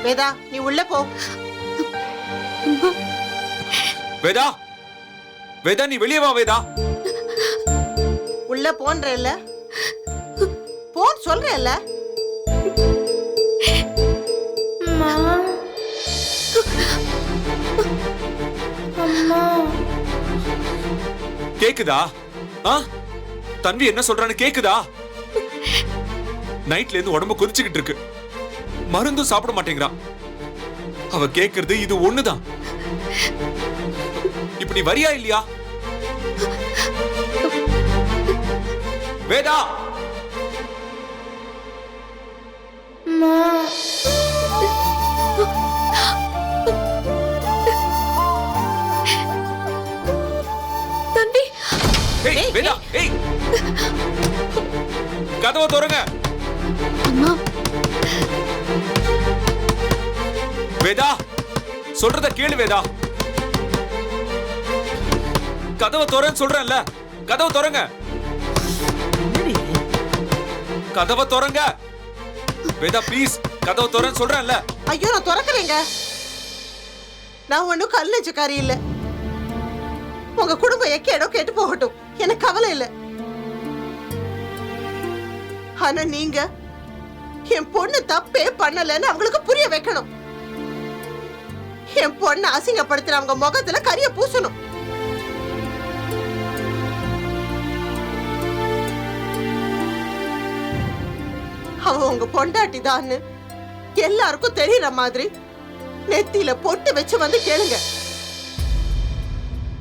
வேதா நீ உள்ள போ. வேதா வேதா நீ வெளியே வா வேதா. உள்ள போன்றேல்ல, போன் சொல்றேல்ல. கேக்குதா? தன்வி என்ன சொல்றான்னு கேக்குதா? நைட்ல இருந்து உடம்பு கொதிச்சுக்கிட்டு இருக்கு, மருந்தும் சாப்பிட மாட்டேங்கிறான். அவ கேக்குறது இது ஒண்ணுதான். இப்படி வரியா இல்லையா? வேதா தம்பி, ஏய் வேதா ஏய், கதவை திறங்க. வேதா சொல்றத கேளு வேதா. கதவை திறன்னு சொல்றேன்ல, கதவை திறங்க. கதவை திறங்க வேதா ப்ளீஸ், கதவை திறன்னு சொல்றேன்ல. ஐயோ நான் திறக்கறேங்க. நான் ஒண்ணும் கல் நெஞ்சக்காரி இல்ல. உங்க குடும்பம் எக்கேடோ கேட்டு போகட்டும், எனக்கு கவலை இல்ல. ஆனா நீங்க என் பொண்ணு தப்பே பண்ணலன்னு அவங்களுக்கு புரிய வைக்கணும். என் பொண்ணு அசிங்கப்படுத்துற அவங்க முகத்துல கரிய பூசணும். அவ உங்க பொண்டாட்டி தான் எல்லாருக்கும் தெரியற மாதிரி நெத்தியில பொட்டு வச்சு வந்து கேளுங்க.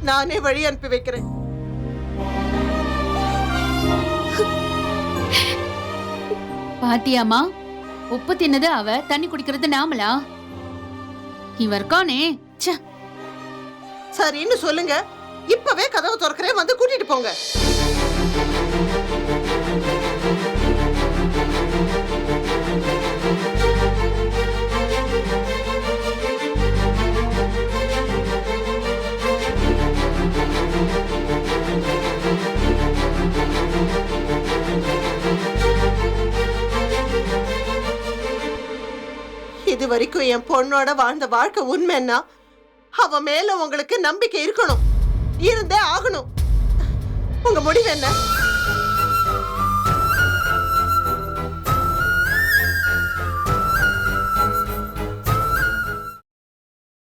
நானே வழி அனுப்பி வைக்கிறேன். பாத்தியாமா, உப்பு தின்னது அவ, தண்ணி குடிக்கிறது நாமளா? இவ இருக்கானே. சரின்னு சொல்லுங்க, இப்பவே கதவு திறக்கிறேன், வந்து கூட்டிட்டு போங்க. இது வரைக்கும் என் பொண்ணோட வாழ்ந்த வாழ்க்கை உண்மைன்னா அவ மேல உங்களுக்கு நம்பிக்கை இருக்கணும், இருந்தே ஆகணும். உங்க முடிவு என்ன?